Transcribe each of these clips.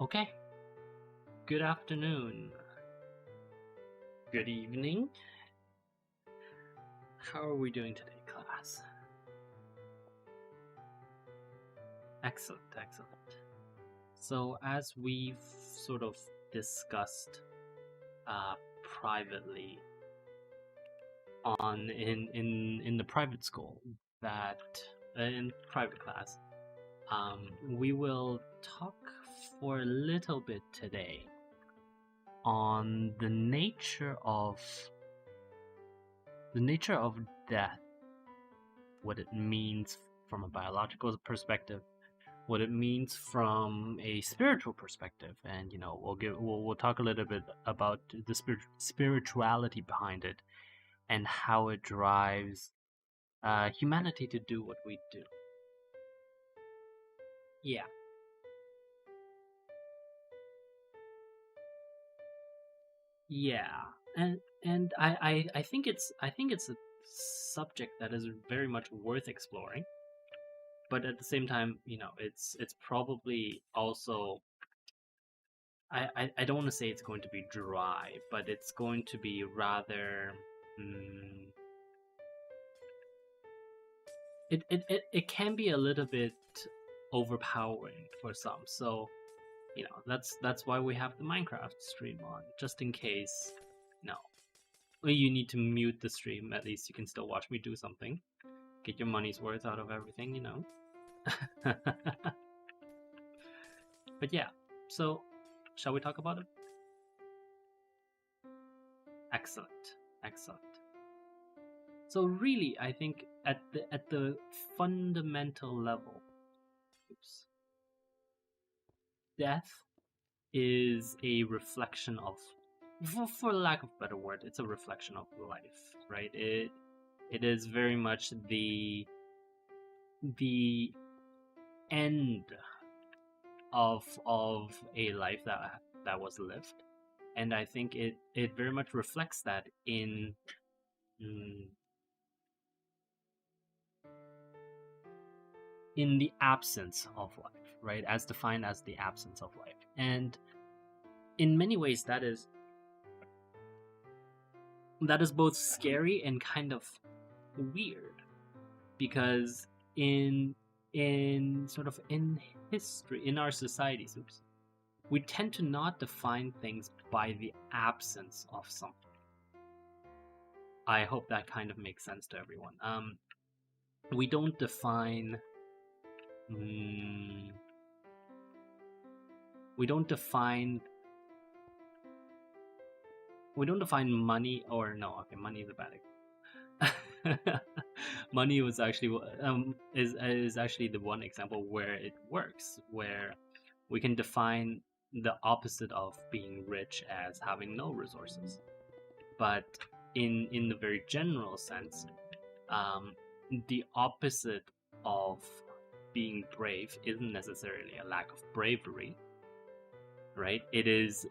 Okay, good afternoon, good evening. How are we doing today, class? Excellent, excellent. So, as we've sort of discussed privately in the private school, that in private class, we will talk for a little bit today on the nature of death, what it means from a biological perspective, what it means from a spiritual perspective, and we'll talk a little bit about the spirituality behind it and how it drives humanity to do what we do. Yeah. Yeah, and I think it's a subject that is very much worth exploring, but at the same time, it's probably also I don't want to say it's going to be dry, but it's going to be rather mm, it can be a little bit overpowering for some. So that's why we have the Minecraft stream on, just in case. No, you need to mute the stream. At least you can still watch me do something. Get your money's worth out of everything. But yeah, so shall we talk about it? Excellent, excellent. So really, I think at the fundamental level, death is a reflection of, for lack of a better word, it's a reflection of life, right? It is very much the end of a life that was lived, and I think it very much reflects that mm, in the absence of life, right? As defined as the absence of life, and in many ways that is both scary and kind of weird, because in sort of in history, in our societies, we tend to not define things by the absence of something. I hope that kind of makes sense to everyone. We don't define we don't define money, or no, okay, money is a bad example. Money was actually is actually the one example where it works, where we can define the opposite of being rich as having no resources. But in the very general sense, the opposite of being brave isn't necessarily a lack of bravery, right? It is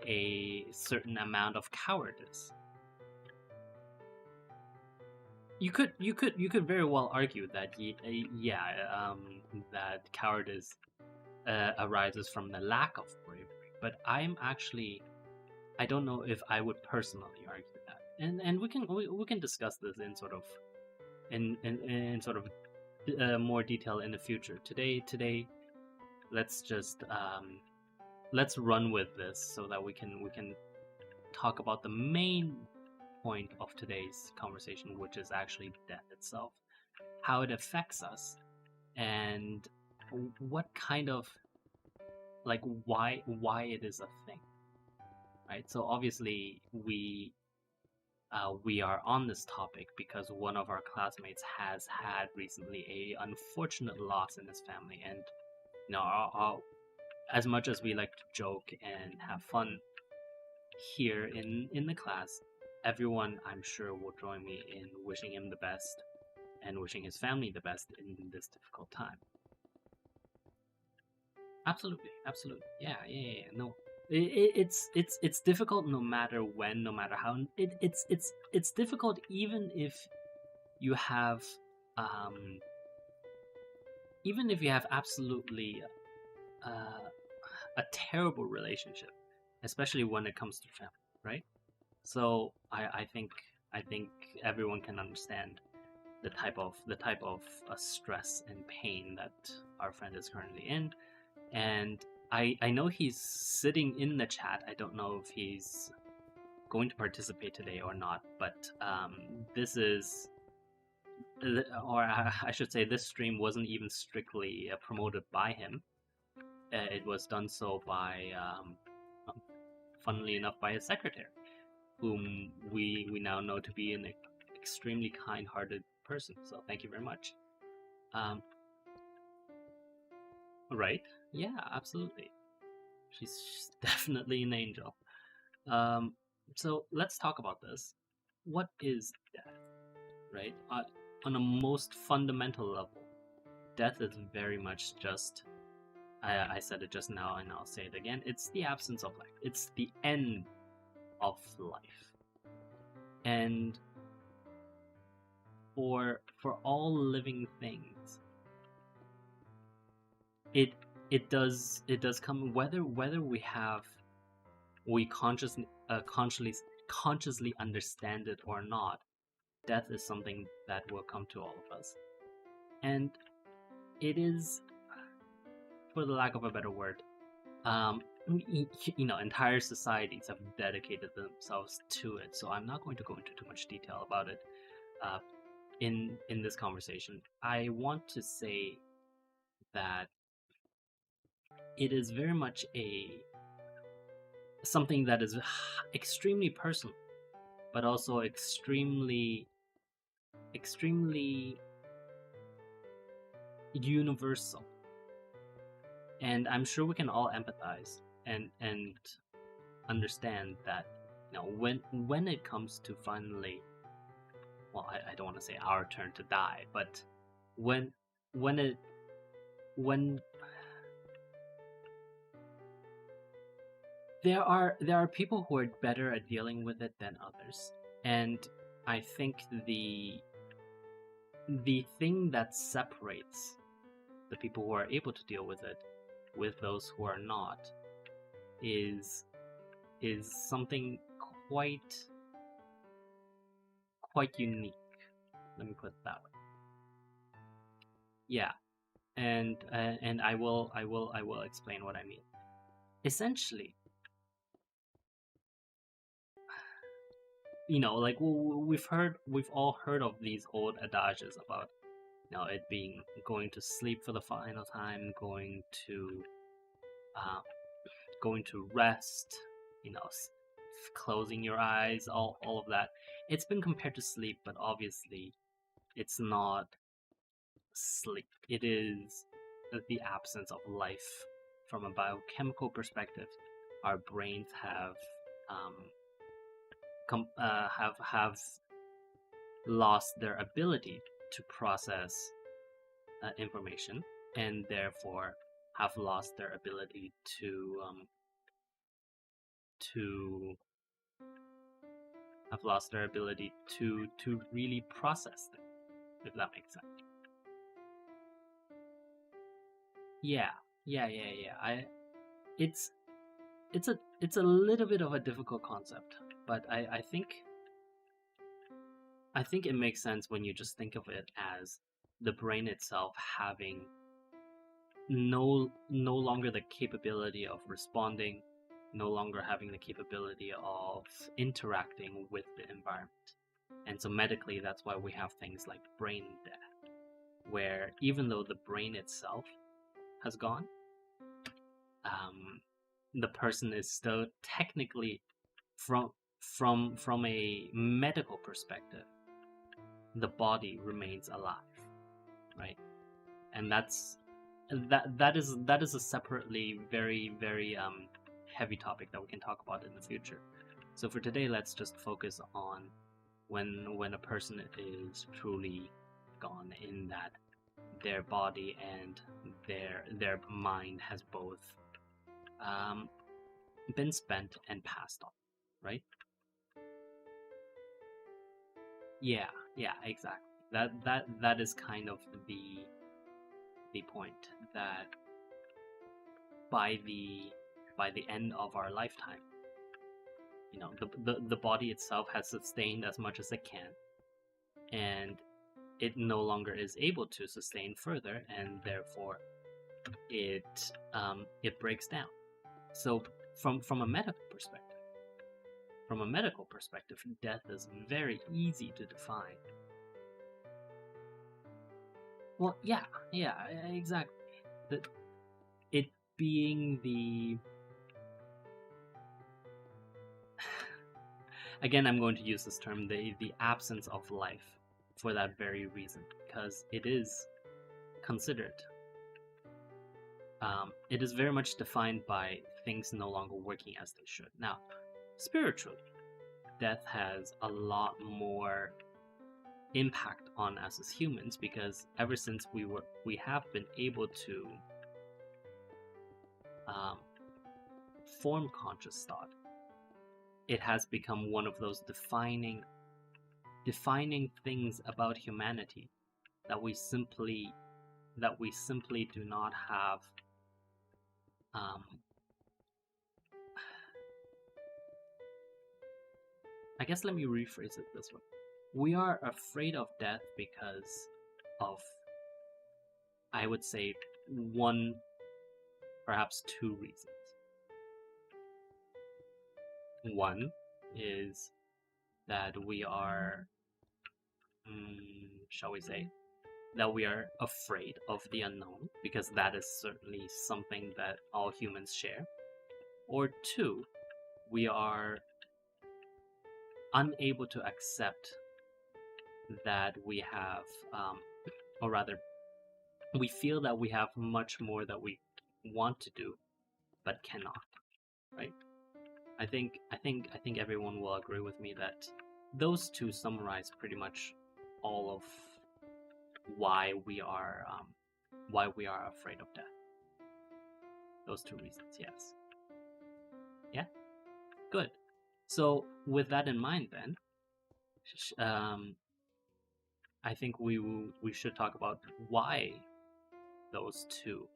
a certain amount of cowardice. You could very well argue that that cowardice arises from the lack of bravery, but I don't know if I would personally argue that, and we can discuss this in sort of more detail in the future. Today, let's just let's run with this so that we can talk about the main point of today's conversation, which is actually death itself, how it affects us, and what kind of, like, why it is a thing, right? So obviously we are on this topic because one of our classmates has had recently a unfortunate loss in his family, and as much as we like to joke and have fun here in the class, everyone, I'm sure, will join me in wishing him the best and wishing his family the best in this difficult time. Absolutely, absolutely. Yeah. No, it's difficult no matter when, no matter how. It's difficult even if you have absolutely a terrible relationship, especially when it comes to family, right? So I think everyone can understand the type of stress and pain that our friend is currently in, and I know he's sitting in the chat. I don't know if he's going to participate today or not, but this is, or I should say, this stream wasn't even strictly promoted by him. It was done so by, funnily enough, by his secretary, whom we now know to be an extremely kind-hearted person. So thank you very much. Right? Yeah, absolutely. She's definitely an angel. So let's talk about this. What is death? Right? On a most fundamental level, death is very much just. I said it just now, and I'll say it again. It's the absence of life. It's the end of life. And for all living things, it does come, whether we consciously understand it or not. Death is something that will come to all of us, and it is, for the lack of a better word, entire societies have dedicated themselves to it. So I'm not going to go into too much detail about it in this conversation. I want to say that it is very much something that is extremely personal, but also extremely universal. And I'm sure we can all empathize and understand that, when it comes to finally, well, I don't want to say our turn to die, but when there are people who are better at dealing with it than others, and I think the thing that separates the people who are able to deal with it with those who are not is something quite unique. Let me put it that way. Yeah, and I will explain what I mean. Essentially, like we've all heard of these old adages about, it being going to sleep for the final time, going to rest, closing your eyes, all of that. It's been compared to sleep, but obviously it's not sleep. It is the absence of life. From a biochemical perspective, our brains have lost their ability to process information, and therefore have lost their ability to really process things, if that makes sense. Yeah. It's a little bit of a difficult concept, but I think it makes sense when you just think of it as the brain itself having no longer the capability of responding, no longer having the capability of interacting with the environment. And so medically, that's why we have things like brain death, where even though the brain itself has gone, the person is still technically, from a medical perspective, the body remains alive, right? And that is a separately very, very heavy topic that we can talk about in the future. So for today, let's just focus on when a person is truly gone, in that their body and their mind has both been spent and passed on, right? Yeah, exactly. That is kind of the point, that by the by the end of our lifetime. You know, the body itself has sustained as much as it can, and it no longer is able to sustain further, and therefore it breaks down. So from a medical perspective, death is very easy to define. Well, yeah, exactly. It being the... Again, I'm going to use this term, the absence of life, for that very reason, because it is considered. It is very much defined by things no longer working as they should. Now, spiritually, death has a lot more impact on us as humans, because ever since we have been able to form conscious thought, it has become one of those defining things about humanity that we simply do not have. I guess let me rephrase it this way. We are afraid of death because of, I would say, one, perhaps two reasons. One is that we are, shall we say, that we are afraid of the unknown, because that is certainly something that all humans share. Or two, we are unable to accept that we have, or rather, we feel that we have much more that we want to do, but cannot, right? I think everyone will agree with me that those two summarize pretty much all of why we are afraid of death. Those two reasons, yes. Yeah, good. So with that in mind, then, I think we should talk about why those two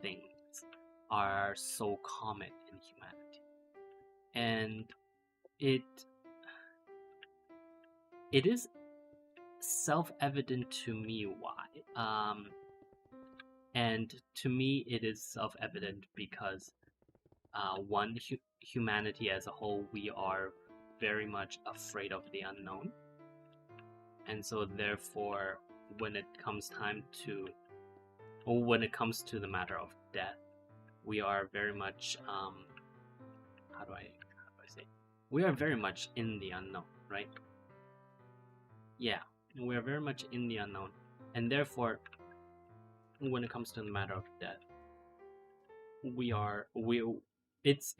things are so common in humanity, and it is self-evident to me why. And to me, it is self-evident because one, humanity as a whole, we are very much afraid of the unknown, and so therefore, when it comes to the matter of death, we are very much how do I say? We are very much in the unknown, right? Yeah, we are very much in the unknown, and therefore, when it comes to the matter of death, it's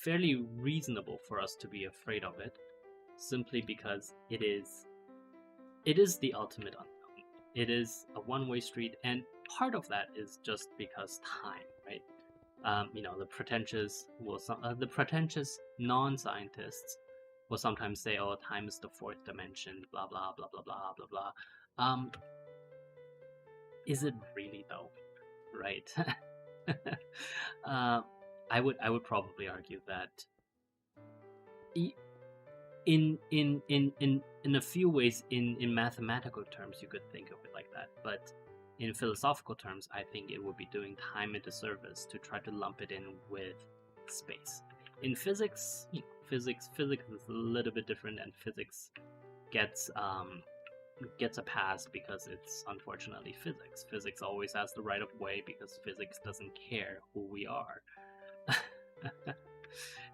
fairly reasonable for us to be afraid of it, simply because it is the ultimate unknown. It is a one-way street, and part of that is just because time, right? The pretentious non-scientists will sometimes say, "Oh, time is the fourth dimension," blah blah blah blah blah blah blah. Is it really though? Right? I would probably argue that in a few ways, in mathematical terms, you could think of it like that, but in philosophical terms, I think it would be doing time a disservice to try to lump it in with space. In physics, physics is a little bit different, and physics gets a pass because it's unfortunately physics. Physics always has the right of way because physics doesn't care who we are.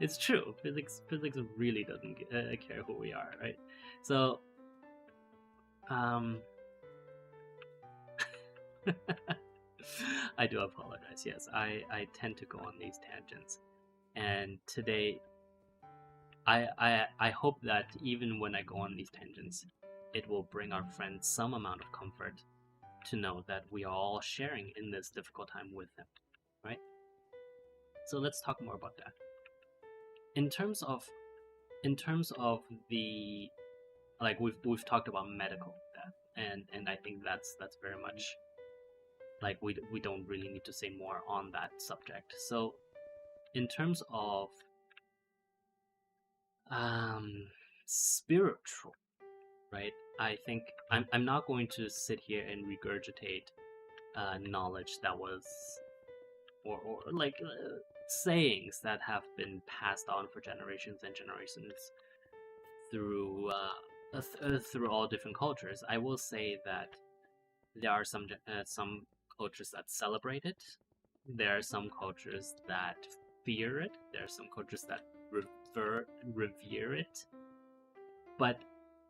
It's true. Physics really doesn't care who we are, right? So, I do apologize. Yes, I tend to go on these tangents, and today, I hope that even when I go on these tangents, it will bring our friends some amount of comfort to know that we are all sharing in this difficult time with them, right? So let's talk more about that. In terms of the, like, we've talked about medical death, and I think that's very much, like, we don't really need to say more on that subject. So in terms of spiritual, right? I think I'm not going to sit here and regurgitate knowledge that was, or like sayings that have been passed on for generations and generations through through all different cultures. I will say that there are some cultures that celebrate it. There are some cultures that fear it. There are some cultures that revere it. But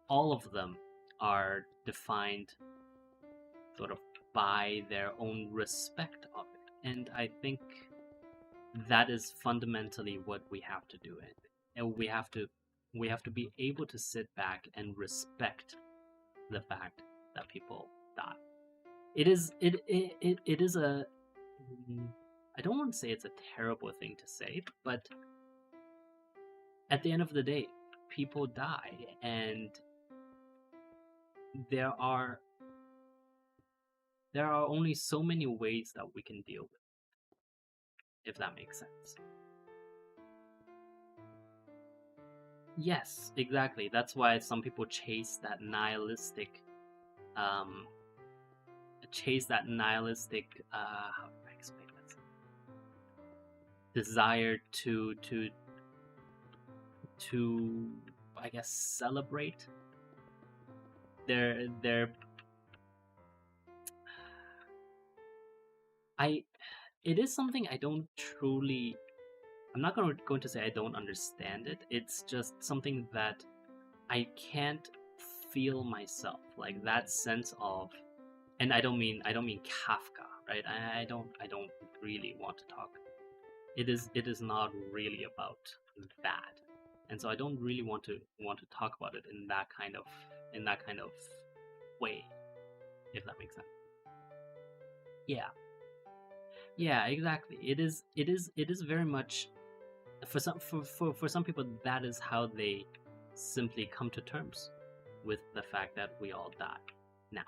all of them are defined sort of by their own respect of it. And I think that is fundamentally what we have to do. And we have to be able to sit back and respect the fact that people die. It is a, I don't want to say it's a terrible thing to say, but at the end of the day, people die, and there are only so many ways that we can deal with it, if that makes sense. Yes, exactly. That's why some people chase that nihilistic how do I explain this? Desire to I guess celebrate their it is something I don't truly, I'm not going to say I don't understand it. It's just something that I can't feel myself, like that sense of, and I don't mean Kafka, right? I don't really want to talk. It is not really about that, and so I don't really want to talk about it in that kind of way, if that makes sense. Yeah, exactly. It is very much, for some people, that is how they simply come to terms with the fact that we all die. Now,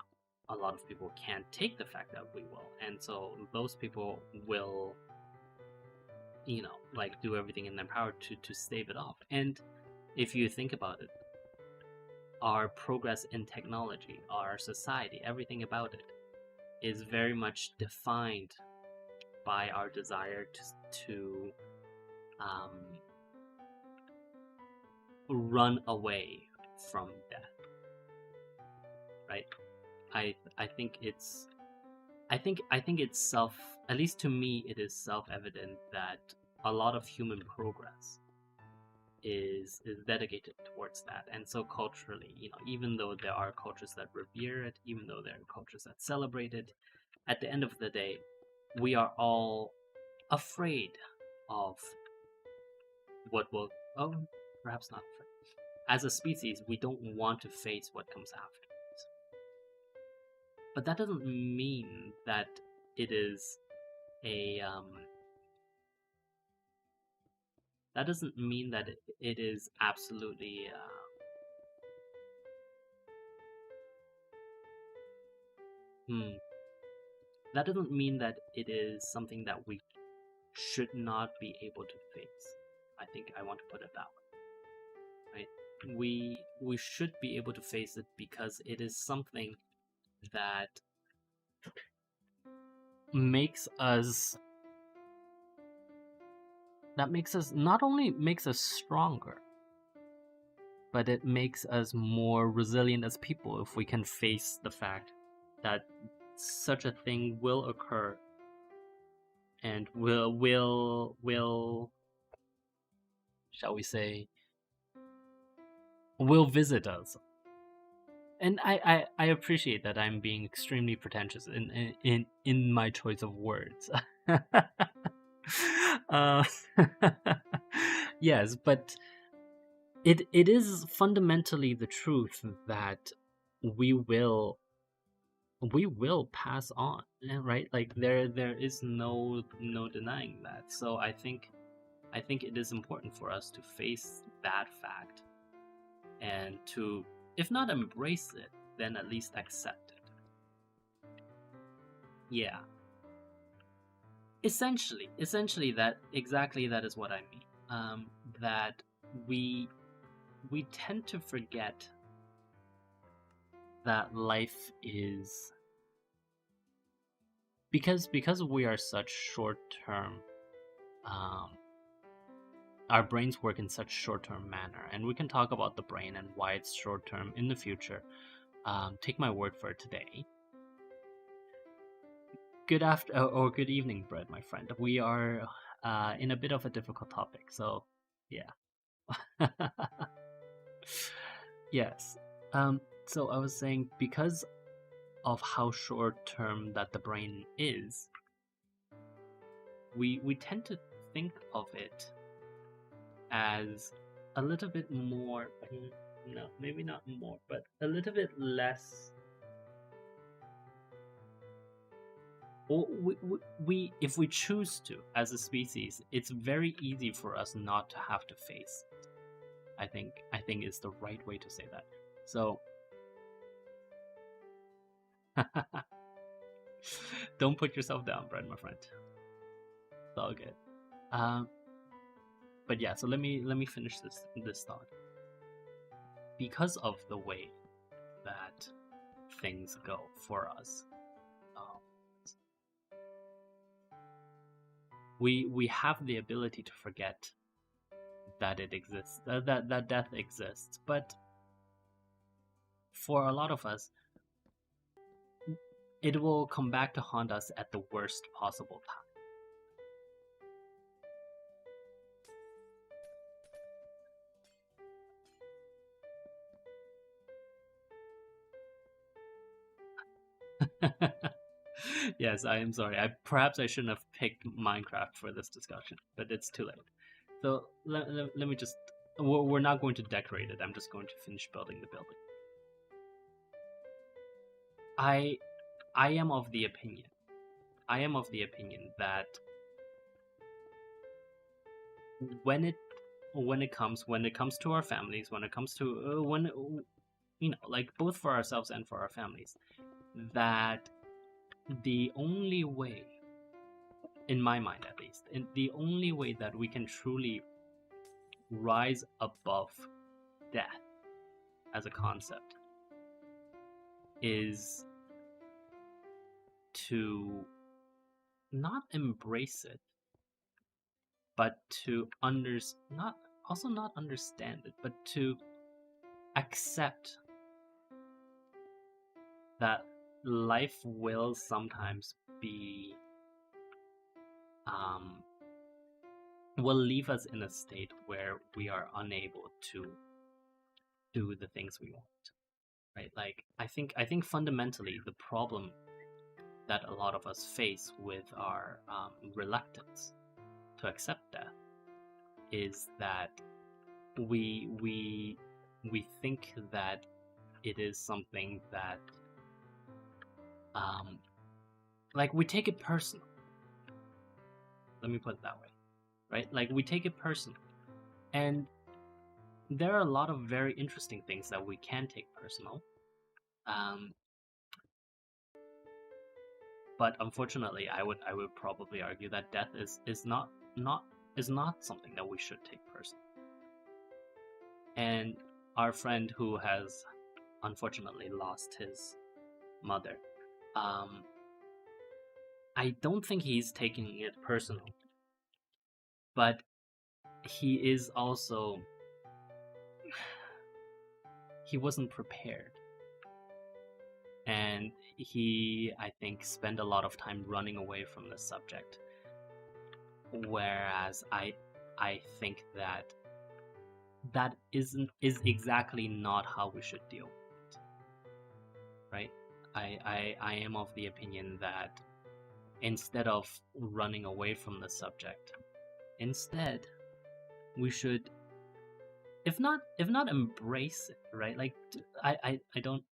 a lot of people can't take the fact that we will, and so those people will, like, do everything in their power to stave it off. And if you think about it, our progress in technology, our society, everything about it is very much defined by our desire to run away from death, right? I think it's self, at least to me, it is self-evident that a lot of human progress is dedicated towards that. And so culturally, even though there are cultures that revere it, even though there are cultures that celebrate it, at the end of the day, we are all afraid of what will, oh, perhaps not afraid. As a species, we don't want to face what comes afterwards. But that doesn't mean that it is a that doesn't mean that it is absolutely that doesn't mean that it is something that we should not be able to face. I think I want to put it that way, right? We should be able to face it because it is something that makes us not only makes us stronger, but it makes us more resilient as people if we can face the fact that such a thing will occur and will shall we say, will visit us. And I appreciate that I'm being extremely pretentious in my choice of words. Yes, but it is fundamentally the truth that we will pass on, right? Like there is no denying that. So I think it is important for us to face that fact and to, if not embrace it, then at least accept it. Yeah. essentially that exactly that is what I mean. That we tend to forget that life is, because we are such short term, our brains work in such short term manner, and we can talk about the brain and why it's short term in the future. Take my word for it today. Good after or good evening, Brett, my friend. We are in a bit of a difficult topic, so yeah. Yes. So I was saying, because of how short term that the brain is, we tend to think of it as a little bit more, no, maybe not more, but a little bit less. Or we if we choose to, as a species, it's very easy for us not to have to face it. I think is the right way to say that. So don't put yourself down, Brent, my friend. It's all good. But yeah, so let me finish this thought. Because of the way that things go for us, we have the ability to forget that it exists, that death exists. But for a lot of us, it will come back to haunt us at the worst possible time. Yes, I am sorry. Perhaps I shouldn't have picked Minecraft for this discussion, but it's too late. So let me just. We're not going to decorate it. I'm just going to finish building the building. I am of the opinion. That when it comes to our families, when it comes to like both for ourselves and for our families, that the only way, in my mind at least, the only way that we can truly rise above death as a concept is to not embrace it, but to not understand it, but to accept that life will sometimes be will leave us in a state where we are unable to do the things we want, right? Like I think fundamentally the problem that a lot of us face with our reluctance to accept death is that we think that it is something that like we take it personal. Let me put it that way, right? Like we take it personal, and there are a lot of very interesting things that we can take personal. But unfortunately, I would probably argue that death is not something that we should take personally. And our friend who has unfortunately lost his mother, I don't think he's taking it personal, but he is also, he wasn't prepared, and he, I think, spent a lot of time running away from the subject, whereas I think that is exactly not how we should deal with it, right? I am of the opinion that instead of running away from the subject, instead we should, if not embrace it, right? Like I don't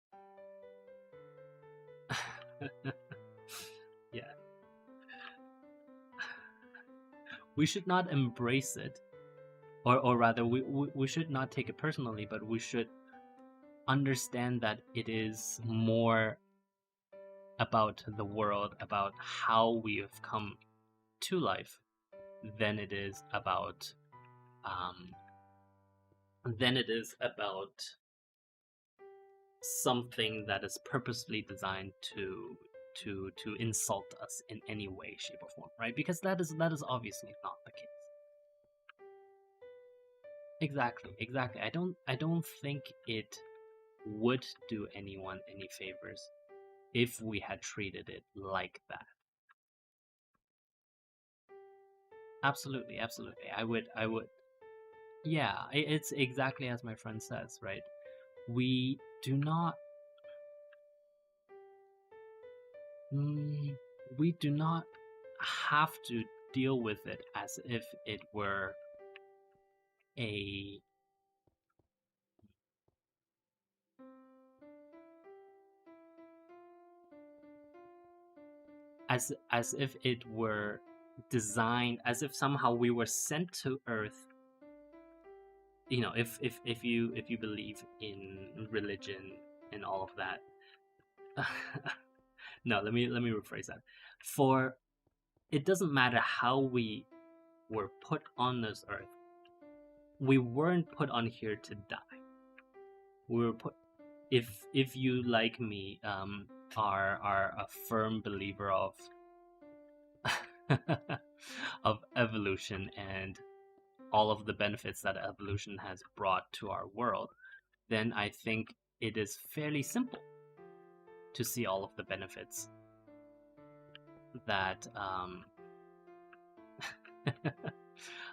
yeah, we should not embrace it, or rather we should not take it personally, but we should understand that it is more about the world, about how we have come to life, then it is about something that is purposely designed to insult us in any way, shape, or form, right? Because that is obviously not the case. Exactly. I don't think it would do anyone any favors if we had treated it like that. Absolutely. I would. Yeah, it's exactly as my friend says, right? We do not. We do not have to deal with it as if it were a as if it were designed, as if somehow we were sent to Earth. You know, if you believe in religion and all of that. No, let me rephrase that. For it doesn't matter how we were put on this earth. We weren't put on here to die. We were put. If you, like me, are a firm believer of of evolution and all of the benefits that evolution has brought to our world, then I think it is fairly simple to see all of the benefits that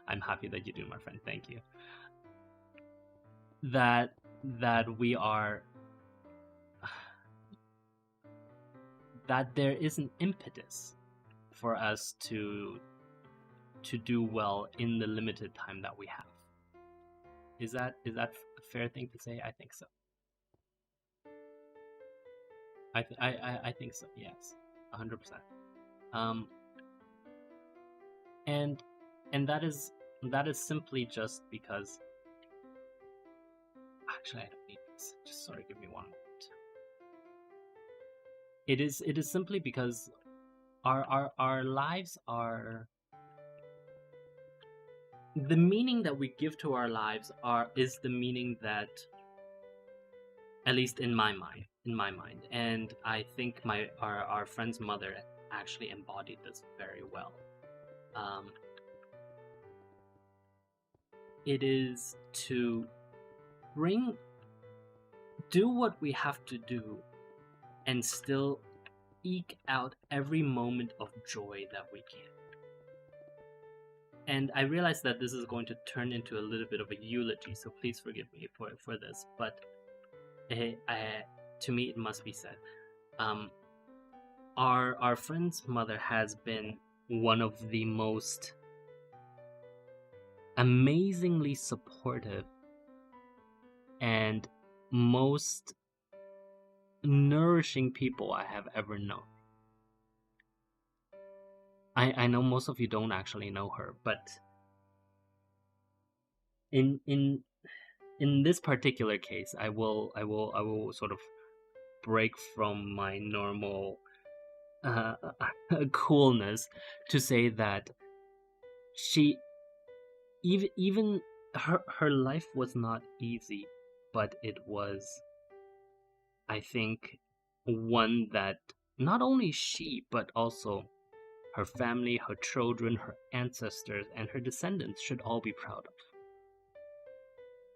I'm happy that you do, my friend. Thank you. That we are that there is an impetus for us to do well in the limited time that we have. Is that a fair thing to say? I think so. I think so. Yes, 100%. And that is simply just because. Actually, I don't need this. Just sorry, give me 1 moment. It is simply because our lives are. The meaning that we give to our lives is the meaning that, at least in my mind, and I think our friend's mother actually embodied this very well. It is to do what we have to do and still eke out every moment of joy that we can. And I realize that this is going to turn into a little bit of a eulogy, so please forgive me for this, but to me it must be said. Our friend's mother has been one of the most amazingly supportive and most nourishing people I have ever known. I know most of you don't actually know her, but in this particular case, I will sort of break from my normal coolness to say that she even her life was not easy, but it was, I think, one that not only she but also her family, her children, her ancestors, and her descendants should all be proud of.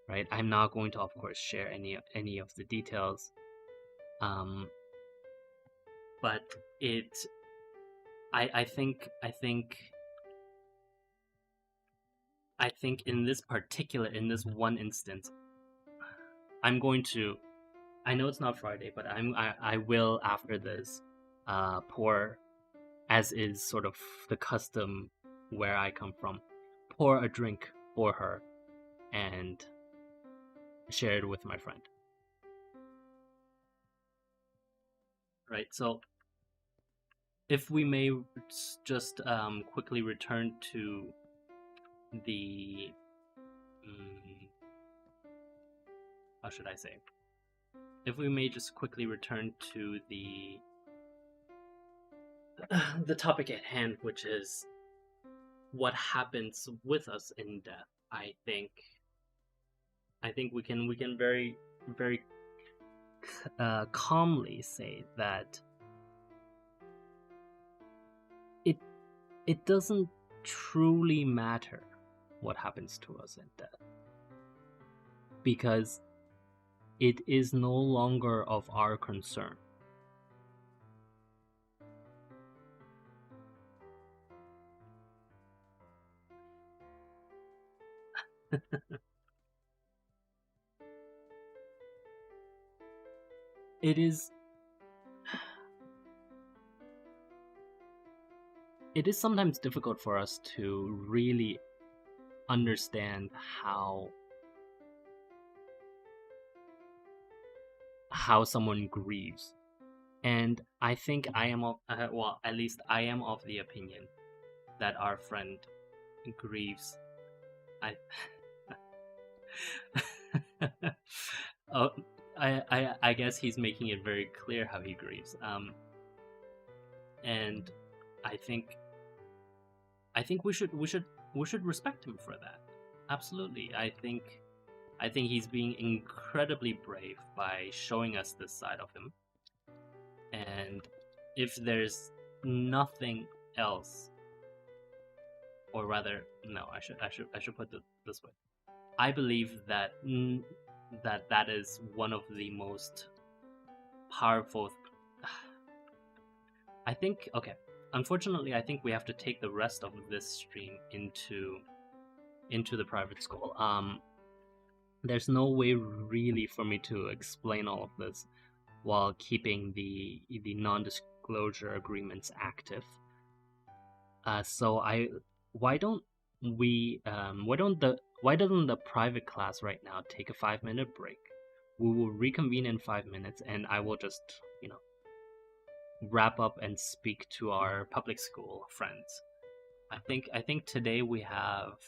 Right? I'm not going to, of course, share any of the details. But I think in this one instance, I'm going to. I know it's not Friday, but I will, after this, pour, as is sort of the custom where I come from, pour a drink for her and share it with my friend. Right, so if we may just quickly return to the how should I say? If we may just quickly return to the topic at hand, which is what happens with us in death, I think we can very calmly say that it it doesn't truly matter what happens to us in death, because it is no longer of our concern. It is sometimes difficult for us to really understand how someone grieves. And I think I am of well, at least I am of the opinion that our friend grieves. I oh, I guess he's making it very clear how he grieves. And I think we should respect him for that. Absolutely. I think he's being incredibly brave by showing us this side of him. And if there's nothing else, or rather, no, I should put it this way. I believe that that is one of the most powerful. I think, okay. Unfortunately, I think we have to take the rest of this stream into the private school. There's no way really for me to explain all of this while keeping the non-disclosure agreements active. So why doesn't the private class right now take a 5-minute break? We will reconvene in 5 minutes, and I will just, wrap up and speak to our public school friends. I think today we have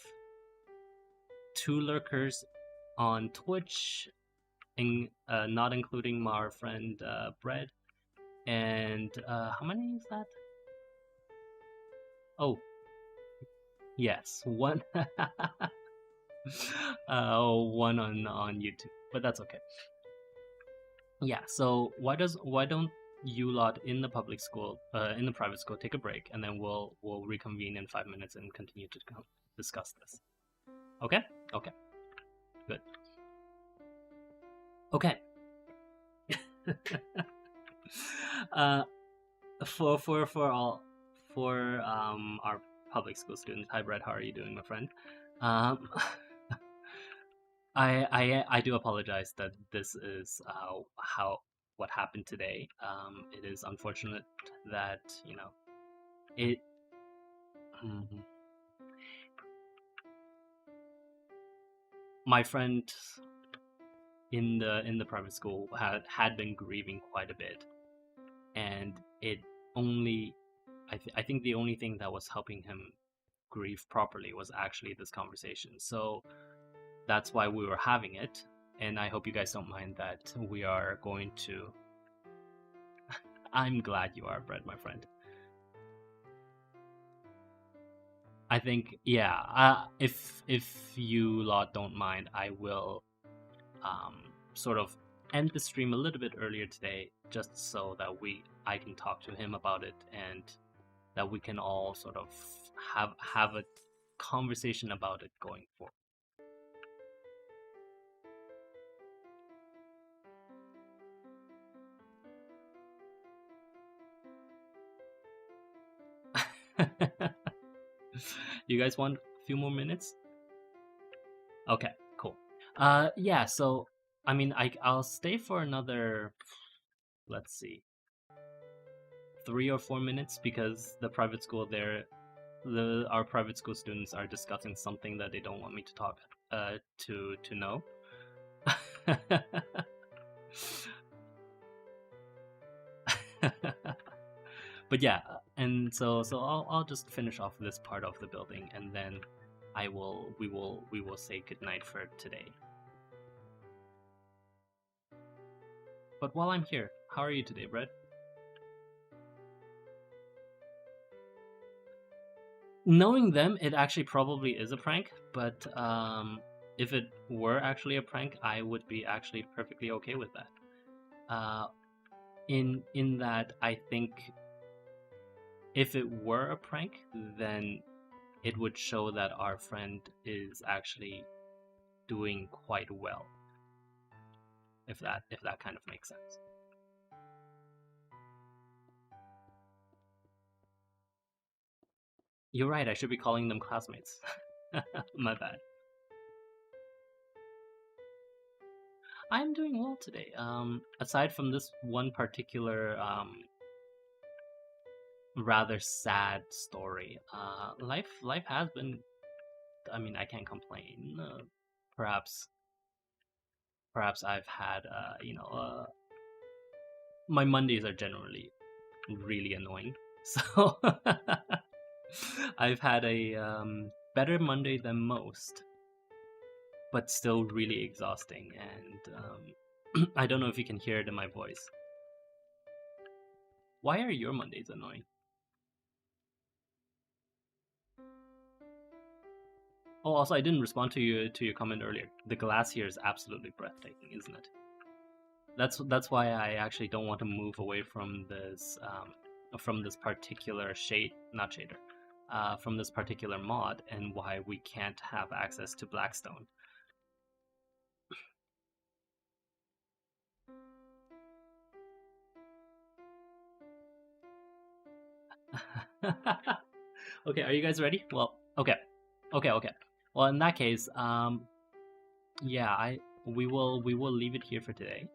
2 lurkers on Twitch, not including our friend Bread. And how many is that? Oh, yes, one. One on YouTube, but that's okay. Yeah. So why don't you lot in the public school, in the private school, take a break, and then we'll reconvene in 5 minutes and continue to discuss this. Okay. Okay. Good. Okay. For our public school students. Hi, Brett. How are you doing, my friend? I do apologize that this is what happened today. It is unfortunate that it. My friend in the private school had been grieving quite a bit, and it only I think the only thing that was helping him grieve properly was actually this conversation. So that's why we were having it, and I hope you guys don't mind that we are going to. I'm glad you are, Brett, my friend. I think, yeah. If you lot don't mind, I will sort of end the stream a little bit earlier today, just so that I can talk to him about it, and that we can all sort of have a conversation about it going forward. You guys want a few more minutes? Okay, cool. Yeah. So I mean, I'll stay for another. Let's see. 3 or 4 minutes, because the private school our private school students are discussing something that they don't want me to talk to know. But yeah, and so I'll just finish off this part of the building, and then we will say goodnight for today. But while I'm here, how are you today, Brett? knowing them, it actually probably is a prank, but if it were actually a prank, I would be actually perfectly okay with that. In that, I think if it were a prank, then it would show that our friend is actually doing quite well. If that kind of makes sense. You're right. I should be calling them classmates. My bad. I'm doing well today. Aside from this one particular rather sad story, life has been. I mean, I can't complain. Perhaps I've had my Mondays are generally really annoying. So I've had a better Monday than most, but still really exhausting. And I don't know if you can hear it in my voice. Why are your Mondays annoying? Oh, also, I didn't respond to your comment earlier. The glass here is absolutely breathtaking, isn't it? That's why I actually don't want to move away from this particular shade, not shader, from this particular mod, and why we can't have access to Blackstone. Okay, are you guys ready? Well, okay. Well, in that case, yeah, we will leave it here for today.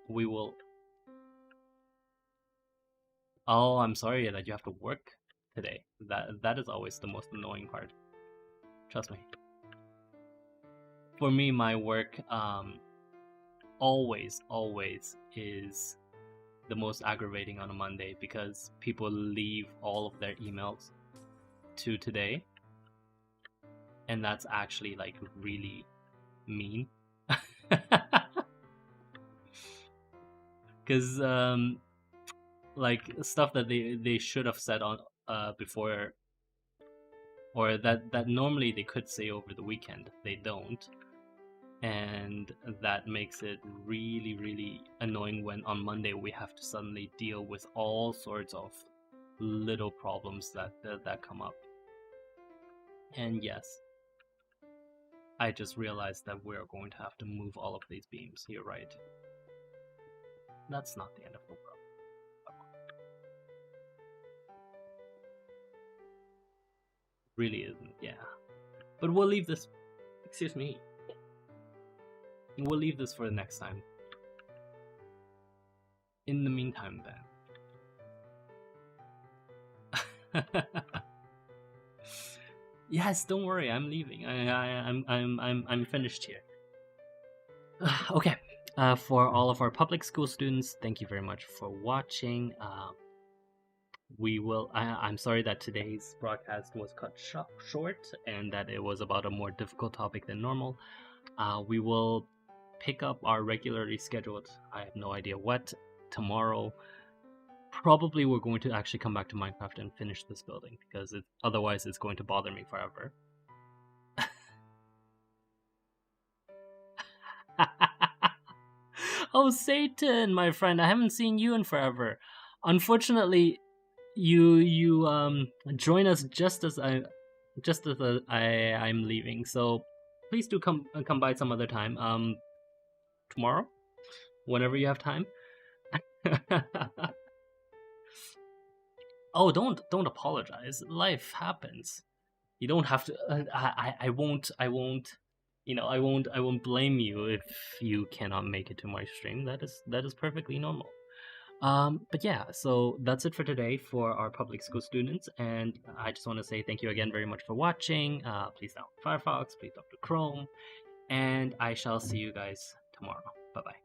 We will. Oh, I'm sorry that you have to work today. That is always the most annoying part. Trust me. For me, my work always is the most aggravating on a Monday because people leave all of their emails to today, and that's actually like really mean. Because like stuff that they should have said on before, or that normally they could say over the weekend, they don't, and that makes it really annoying when on Monday we have to suddenly deal with all sorts of little problems that come up. And yes, I just realized that we're going to have to move all of these beams. You're right. That's not the end of the world. Really isn't, yeah. But we'll leave this. Excuse me. We'll leave this for the next time. In the meantime, then. Yes, don't worry. I'm leaving. I'm finished here. Okay. For all of our public school students, thank you very much for watching. We will. I'm sorry that today's broadcast was cut short and that it was about a more difficult topic than normal. We will pick up our regularly scheduled, I have no idea what, tomorrow. Probably we're going to actually come back to Minecraft and finish this building because otherwise it's going to bother me forever. Oh, Satan, my friend, I haven't seen you in forever. Unfortunately, you join us just as I'm leaving. So please do come by some other time. Tomorrow, whenever you have time. Oh, don't apologize. Life happens. You don't have to. I won't. I won't blame you if you cannot make it to my stream. That is perfectly normal. But yeah, so that's it for today for our public school students, and I just want to say thank you again very much for watching. Please download Firefox, please download Chrome, and I shall see you guys tomorrow. Bye bye.